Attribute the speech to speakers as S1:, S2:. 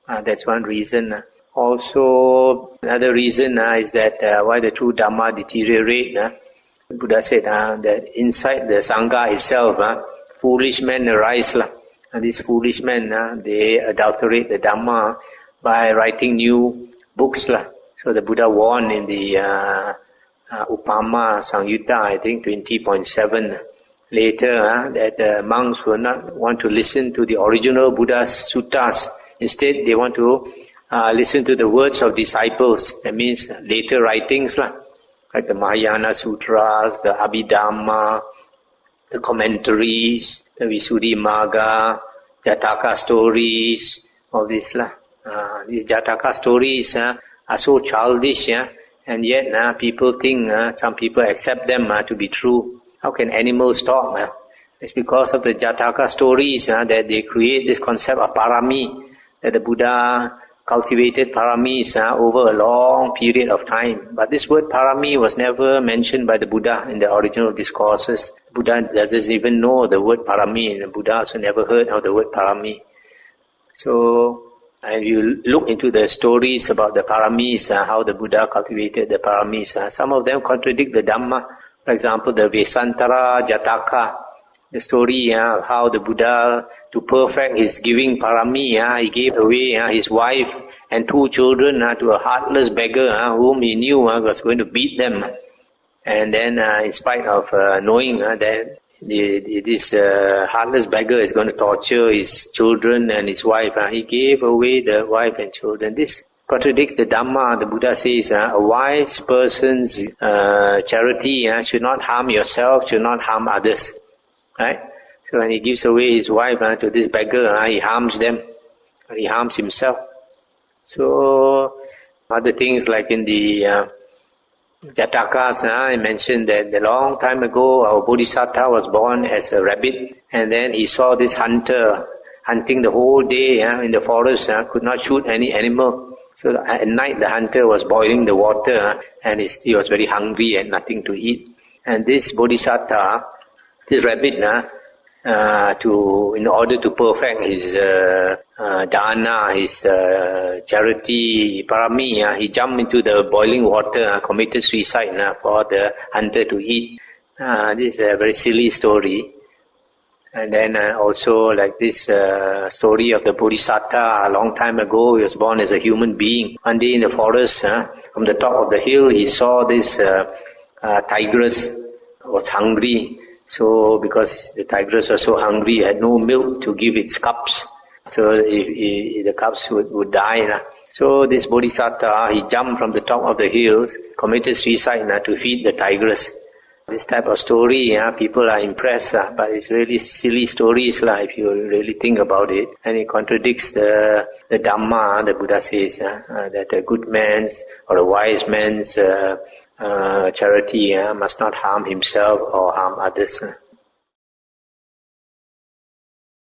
S1: That's one reason. Also, another reason is that why the true Dhamma deteriorate. Buddha said that inside the Sangha itself, foolish men arise. And these foolish men, they adulterate the Dhamma by writing new books. So the Buddha warned in the Upama Samyutta, I think 20.7 later, that the monks will not want to listen to the original Buddha's suttas. Instead, they want to listen to the words of disciples. That means later writings, like the Mahayana Sutras, the Abhidhamma, the commentaries, the Visuddhimagga, Jataka stories, all this. These Jataka stories are so childish, and yet people think, some people accept them to be true. How can animals talk? It's because of the Jataka stories that they create this concept of parami, that the Buddha cultivated paramis over a long period of time. But this word parami was never mentioned by the Buddha in the original discourses. Buddha doesn't even know the word parami, and the Buddha also never heard of the word parami. So, if you look into the stories about the paramis, how the Buddha cultivated the paramis, some of them contradict the Dhamma. For example, the Vesantara Jataka, the story of how the Buddha, to perfect his giving parami, he gave away his wife and 2 children to a heartless beggar whom he knew was going to beat them. And then, in spite of knowing that this heartless beggar is going to torture his children and his wife, he gave away the wife and children. This contradicts the Dhamma. The Buddha says, a wise person's charity should not harm yourself, should not harm others. Right? So when he gives away his wife to this beggar, he harms them, he harms himself. So other things like in the Jatakas, I mentioned that a long time ago our Bodhisattva was born as a rabbit, and then he saw this hunter hunting the whole day in the forest, could not shoot any animal. So at night the hunter was boiling the water and he was very hungry and nothing to eat. And this Bodhisattva, this rabbit, in order to perfect his dana, his charity, parami, he jumped into the boiling water, committed suicide for the hunter to eat. This is a very silly story. And then also like this story of the Bodhisattva, a long time ago, he was born as a human being. One day in the forest, from the top of the hill, he saw this tigress was hungry. So because the tigress was so hungry, it had no milk to give its cubs. So the cubs would die. So this Bodhisattva, he jumped from the top of the hills, committed suicide to feed the tigress. This type of story, people are impressed, but it's really silly stories if you really think about it. And it contradicts the Dhamma, the Buddha says, that a good man's or a wise man's charity must not harm himself or harm others.